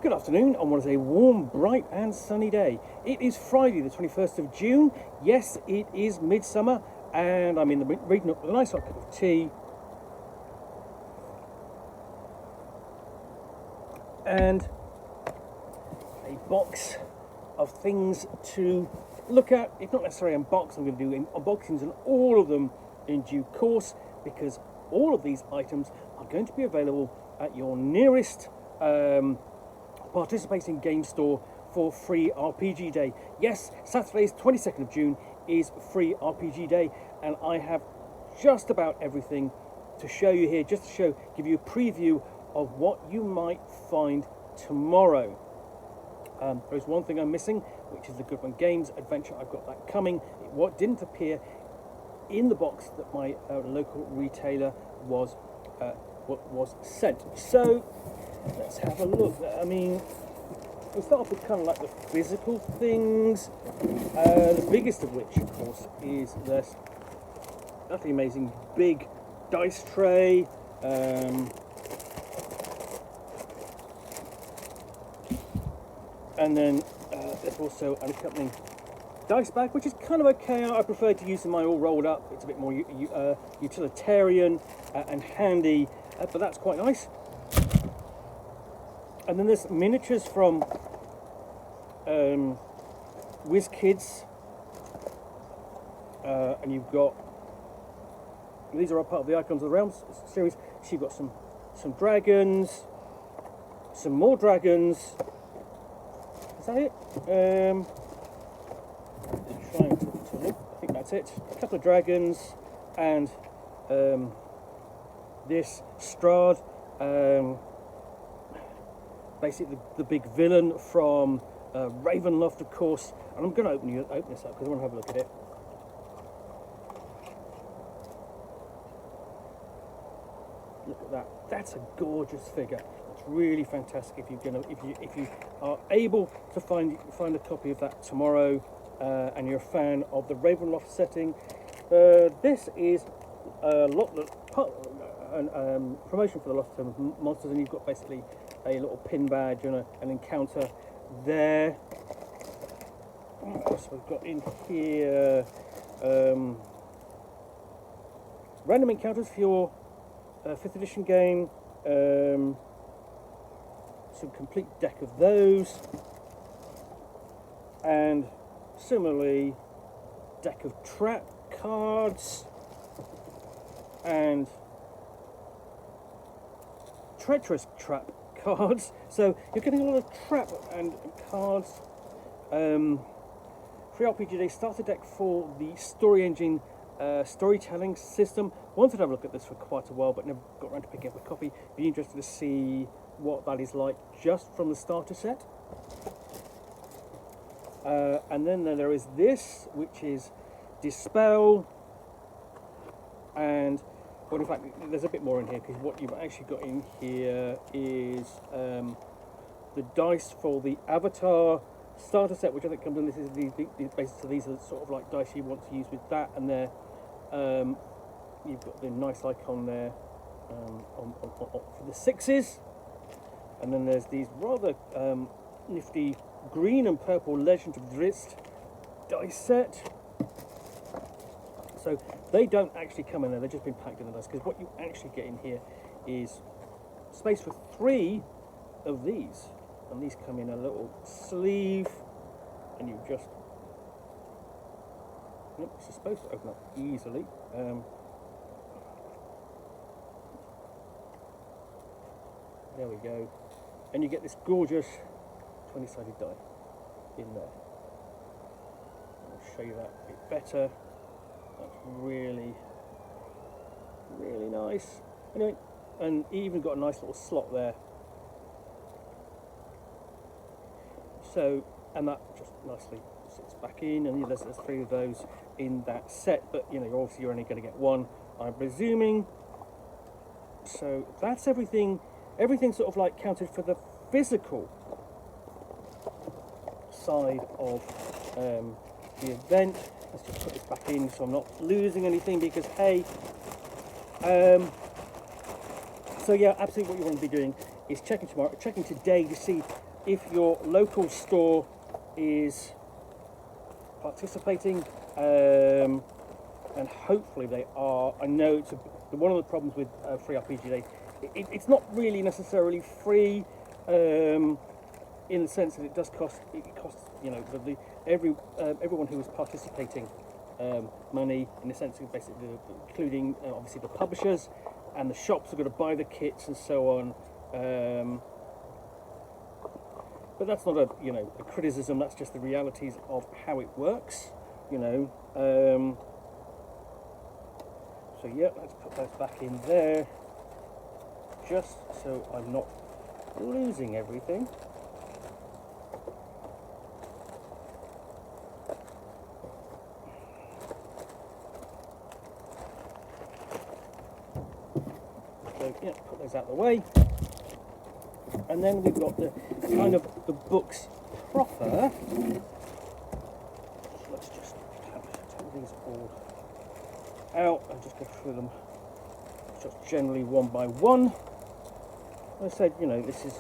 Good afternoon on what is a warm, bright and sunny day. It is Friday the 21st of June. Yes, it is midsummer and I'm in the reading up with a nice hot cup of tea. And a box of things to look at. If not necessarily unbox, I'm going to do unboxings and all of them in due course, because all of these items are going to be available at your nearest participating game store for free RPG day. Yes, Saturday's 22nd of June is free RPG day, and I have just about everything to show you here, just to give you a preview of what you might find tomorrow. There's one thing I'm missing, which is the Goodman Games adventure. I've got that coming. What didn't appear in the box that my local retailer was sent. So let's have a look. I mean, we'll start off with kind of like the physical things. The biggest of which, of course, is this utterly amazing big dice tray. And then there's also an accompanying dice bag, which is kind of okay. I prefer to use them all rolled up. It's a bit more utilitarian and handy, but that's quite nice. And then there's miniatures from WizKids, and you've got, these are all part of the Icons of the Realms series. So you've got some dragons, some more dragons. Is that it? Trying to look. I think that's it. A couple of dragons and this Strahd, basically the big villain from Ravenloft, of course. And I'm going to open this up because I want to have a look at it. Look at that. That's a gorgeous figure. It's really fantastic. If you are able to find a copy of that tomorrow, and you're a fan of the Ravenloft setting, this is a promotion for the Lost Tome Monsters, and you've got basically a little pin badge and an encounter there. What else we've got in here? Random encounters for your 5th edition game. Some complete deck of those, and similarly deck of trap cards and treacherous trap cards. So you're getting a lot of trap and cards. Free RPG Day starter deck for the Story Engine storytelling system. Wanted to have a look at this for quite a while, but never got around to picking up a copy. Be interested to see what that is like just from the starter set. And then there is this, which is Dispel, and well, in fact, there's a bit more in here, because what you've actually got in here is the dice for the Avatar starter set, which I think comes in. This is basically, these are sort of like dice you want to use with that, and there you've got the nice icon there for the sixes. And then there's these rather nifty green and purple Legend of Drizzt dice set. So they don't actually come in there, they've just been packed in the dice, because what you actually get in here is space for 3 of these. And these come in a little sleeve, and you just, this is supposed to open up easily. There we go. And you get this gorgeous 20-sided die in there. I'll show you that a bit better. That's really, really nice. Anyway, and even got a nice little slot there. So, and that just nicely sits back in, and there's 3 of those in that set, but obviously you're only going to get 1, I'm presuming. So that's everything sort of like counted for the physical side of the event. Let's just put this back in so I'm not losing anything, because hey, so yeah, absolutely what you want to be doing is checking today to see if your local store is participating, and hopefully they are. I know it's one of the problems with Free RPG Day. It's not really necessarily free, in the sense that it does cost. It costs, you know, everyone who is participating money, in the sense of basically including obviously the publishers and the shops are going to buy the kits and so on. But that's not a criticism. That's just the realities of how it works. So yeah, let's put those back in there, just so I'm not losing everything. So yeah, put those out of the way. And then we've got the kind of the books proper. So let's just take these all out and just go through them just generally one by one. As I said, this is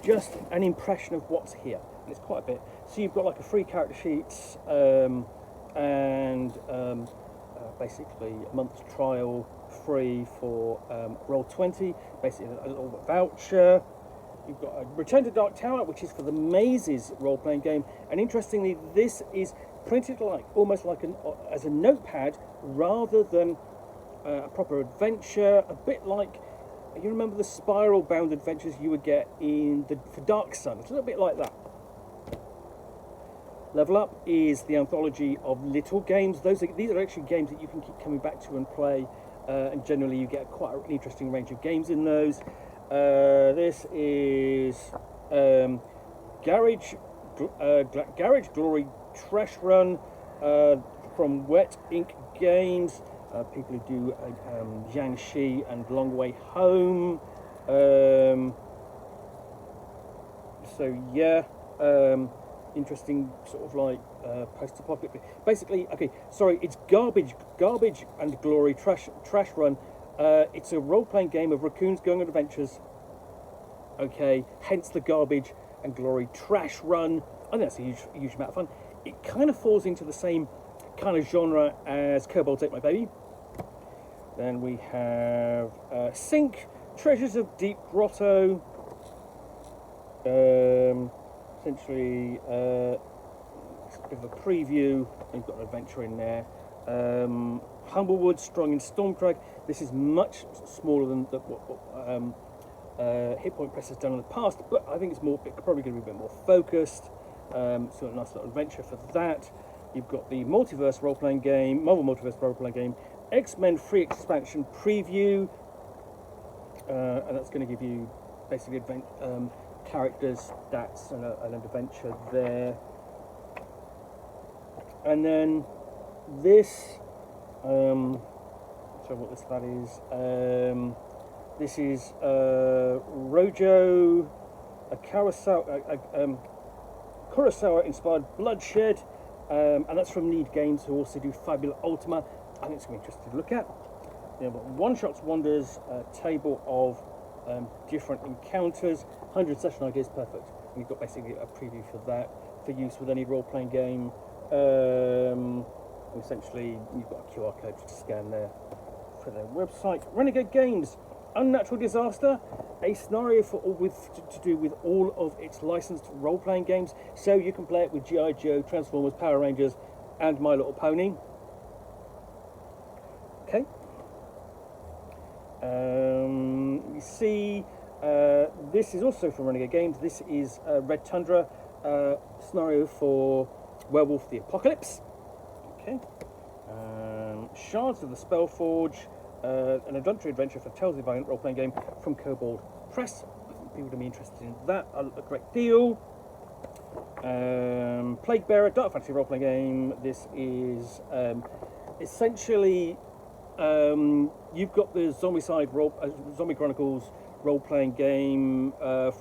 just an impression of what's here. And it's quite a bit. So you've got like a free character sheets and basically a month's trial free for Roll20, basically a little voucher. You've got a Return to Dark Tower, which is for the Mazes role-playing game, and interestingly this is printed almost like as a notepad rather than a proper adventure, a bit like, you remember the spiral bound adventures you would get for Dark Sun. It's a little bit like that. Level Up is the anthology of little games. These are actually games that you can keep coming back to and play, and generally you get quite an interesting range of games in those. This is Garage Glory Trash Run from Wet Ink Games, people who do Jiangxi and Long Way Home. So yeah, interesting sort of like post-apocalyptic. Basically, okay, sorry, it's Garbage and Glory Trash Run. It's a role-playing game of raccoons going on adventures. Okay, hence the Garbage and Glory Trash Run. I think that's a huge amount of fun. It kind of falls into the same kind of genre as Kobold Take My Baby. Then we have Sink, Treasures of Deep Grotto. Essentially, it's a bit of a preview. You've got an adventure in there. Humblewood, Strong in Stormcrag. This is much smaller than what Hit Point Press has done in the past, but I think it's probably going to be a bit more focused. So a nice little adventure for that. You've got the Multiverse role-playing game, Marvel Multiverse role-playing game, X-Men Free Expansion Preview, and that's going to give you basically characters, stats, and an adventure there. And then this, so what that is, this is Rojo, a Kurosawa-inspired Bloodshed, and that's from Need Games, who also do Fabula Ultima. I think it's going to be interesting to look at. One Shots Wonders, table of different encounters, 100 session ideas, perfect. And you've got basically a preview for that, for use with any role-playing game. Essentially, you've got a QR code to scan there for their website. Renegade Games, Unnatural Disaster, a scenario to do with all of its licensed role-playing games, so you can play it with G.I. Joe, Transformers, Power Rangers, and My Little Pony. Okay. You see, this is also from Renegade Games. This is Red Tundra, scenario for Werewolf the Apocalypse. Okay. Shards of the Spellforge, an adventure for Tales of the Valiant role-playing game from Kobold Press. I think people would be interested in that a great deal. Plague Bearer, Dark Fantasy role-playing game. This is essentially, you've got the Zombie Chronicles role-playing game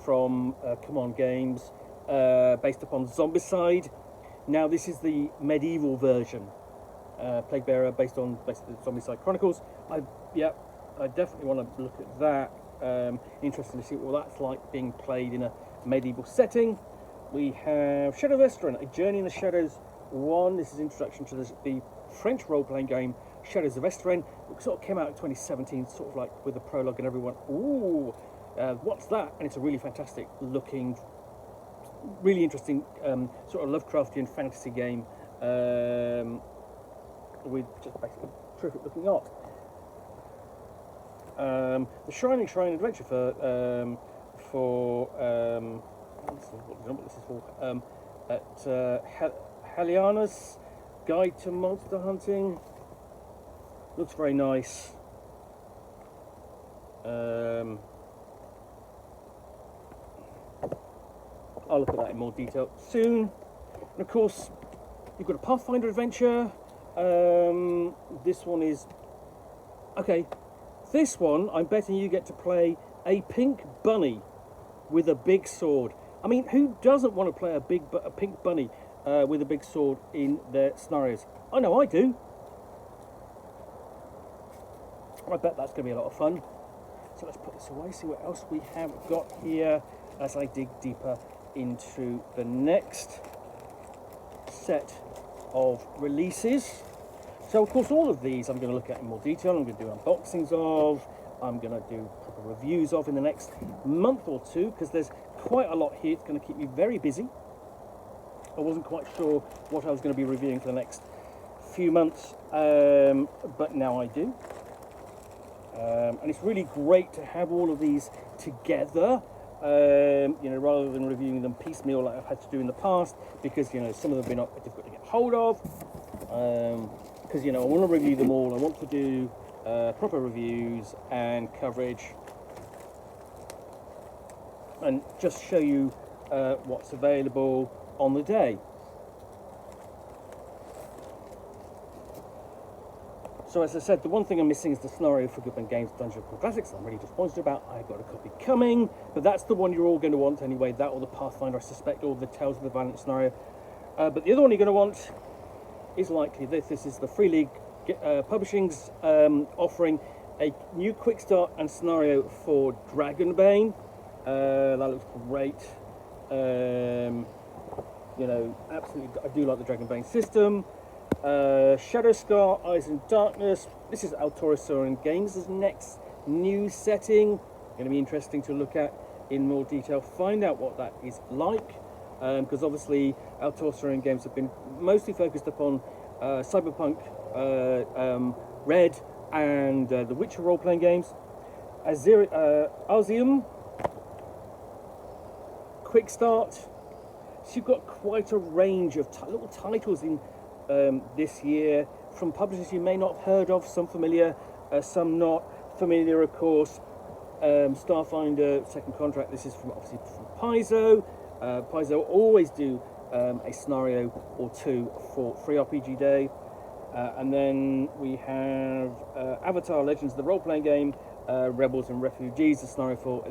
from Command Games, based upon Zombicide. Now this is the medieval version. Plague Bearer based on the Zombicide Chronicles. I definitely want to look at that. Interesting to see what that's like being played in a medieval setting. We have Shadow of Estrin, A Journey in the Shadows 1. This is introduction to the French role-playing game Shadows of Estrin. It sort of came out in 2017, sort of like with the prologue and everyone, ooh, what's that? And it's a really fantastic looking, really interesting sort of Lovecraftian fantasy game with just basically terrific looking art. The Shining Shrine Adventure for what this is for, at Heliana's Guide to Monster Hunting. Looks very nice. I'll look at that in more detail soon. And of course, you've got a Pathfinder adventure. This one is okay. This one, I'm betting you get to play a pink bunny with a big sword. I mean, who doesn't want to play a pink bunny with a big sword in their scenarios? I know I do. I bet that's going to be a lot of fun. So let's put this away, see what else we have got here as I dig deeper into the next set of releases. So of course all of these I'm going to look at in more detail. I'm going to do unboxings of, I'm going to do proper reviews of in the next month or two, because there's quite a lot here. It's going to keep me very busy. I wasn't quite sure what I was going to be reviewing for the next few months, but now I do. And it's really great to have all of these together, you know, rather than reviewing them piecemeal like I've had to do in the past, because, you know, some of them have been difficult to get hold of. Because, you know, I want to review them all. I want to do proper reviews and coverage and just show you what's available on the day. So as I said, the one thing I'm missing is the scenario for Goodman Games Dungeon Crawl Classics. I'm really disappointed about. I've got a copy coming, but that's the one you're all going to want anyway. That or the Pathfinder, I suspect, or the Tales of the Valiant scenario. But the other one you're going to want is likely this. This is the Free League Publishing's offering a new quick start and scenario for Dragonbane. That looks great. You know, absolutely, I do like the Dragonbane system. Shadowscar, Eyes in Darkness. This is Altorisaurian Games' next new setting. Going to be interesting to look at in more detail. Find out what that is like, because obviously Altorisaurian Games have been mostly focused upon Cyberpunk, Red, and the Witcher role-playing games. Arzium, Quick Start. So you've got quite a range of little titles in this year from publishers you may not have heard of, some familiar, some not familiar, of course. Starfinder, Second Contract, this is obviously from Paizo. Paizo always do a scenario or two for Free RPG Day. And then we have Avatar Legends, the role-playing game, Rebels and Refugees, the scenario for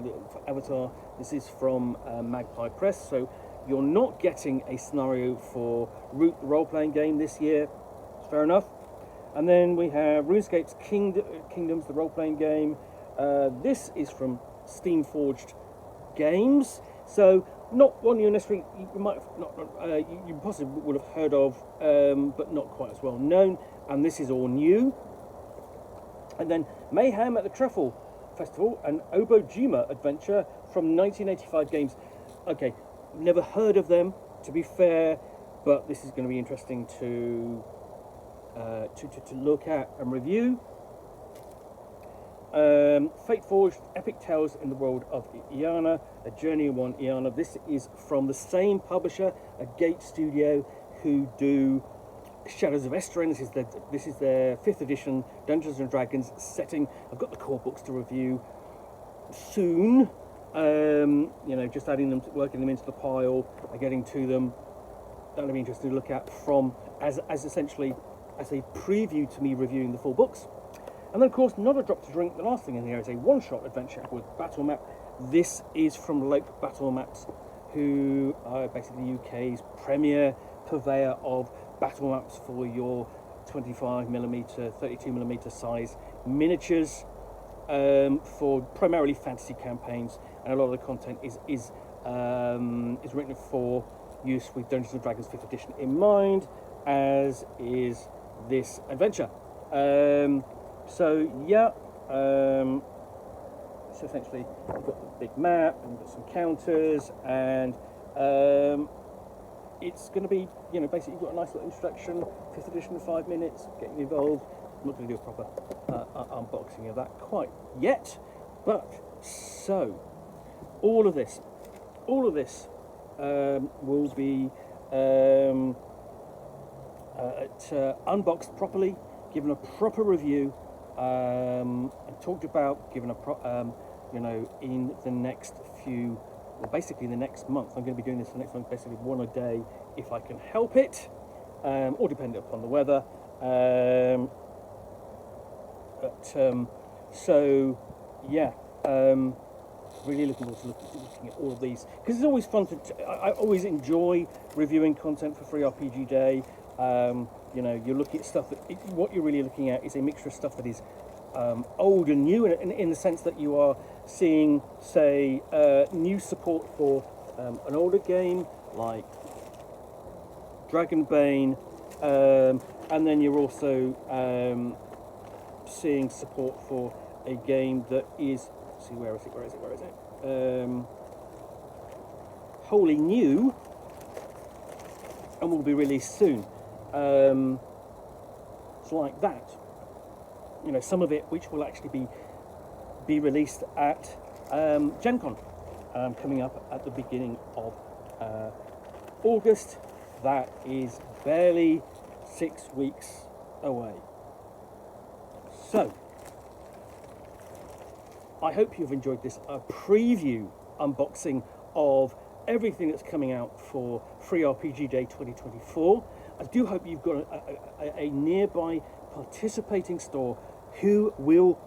Avatar. This is from Magpie Press, so you're not getting a scenario for Root, the role-playing game this year. It's fair enough. And then we have RuneScape's Kingdoms, the role-playing game. This is from Steamforged Games, so not one you necessarily you might have not you possibly would have heard of, but not quite as well known. And this is all new. And then Mayhem at the Truffle Festival, an Obojima adventure from 1985 Games. Okay, never heard of them, to be fair, but this is going to be interesting to look at and review. Fate Forged, Epic Tales in the World of Iana, A Journey in One Iana. This is from the same publisher, a Gate Studio, who do Shadows of Estrin. This is their 5th edition Dungeons and Dragons setting. I've got the core books to review soon. You know, just adding them, working them into the pile, getting to them. That'll be interesting to look at from as essentially as a preview to me reviewing the full books. And then, of course, Not a Drop to Drink. The last thing in here is a one-shot adventure with Battle Map. This is from Lope Battle Maps, who are basically the UK's premier purveyor of battle maps for your 25mm, 32mm size miniatures. for primarily fantasy campaigns, and a lot of the content is written for use with Dungeons and Dragons 5th edition in mind, as is this adventure. So essentially you've got the big map and you've got some counters, and it's going to be, basically you've got a nice little introduction, 5th edition, 5 minutes, getting involved. I'm not going to do a proper unboxing of that quite yet, but so all of this will be unboxed properly, given a proper review, and talked about, given a in the next few, well, basically the next month. I'm going to be doing this for the next month, basically one a day if I can help it, or dependent upon the weather. Really looking forward to looking at all of these, because it's always fun I always enjoy reviewing content for Free RPG Day. You're looking at stuff that what you're really looking at is a mixture of stuff that is old and new, in the sense that you are seeing, say, new support for an older game like Dragonbane, and then you're also seeing support for a game that is, where is it? Wholly new and will be released soon. It's like that. Some of it which will actually be released at Gen Con, coming up at the beginning of August. That is barely 6 weeks away. So, I hope you've enjoyed this preview unboxing of everything that's coming out for Free RPG Day 2024. I do hope you've got a nearby participating store who will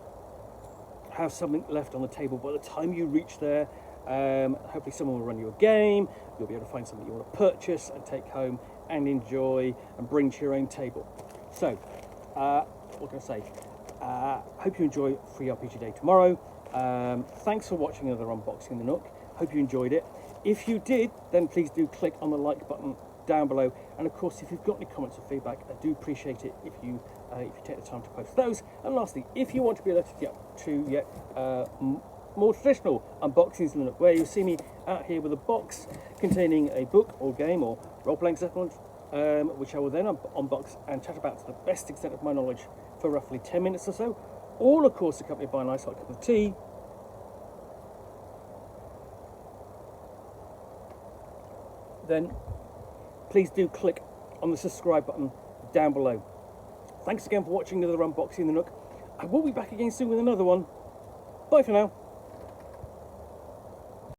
have something left on the table by the time you reach there. Hopefully someone will run you a game. You'll be able to find something you want to purchase and take home and enjoy and bring to your own table. So, what can I say? Hope you enjoy Free RPG Day tomorrow. Thanks for watching another unboxing in the Nook. Hope you enjoyed it. If you did, then please do click on the like button down below. And of course, if you've got any comments or feedback, I do appreciate it if you take the time to post those. And lastly, if you want to be alerted to more traditional unboxings in the Nook, where you see me out here with a box containing a book or game or role-playing settlement, which I will then unbox and chat about to the best extent of my knowledge for roughly 10 minutes or so, all of course accompanied by a nice hot cup of tea. Then please do click on the subscribe button down below. Thanks again for watching another unboxing in the Nook. I will be back again soon with another one. Bye for now.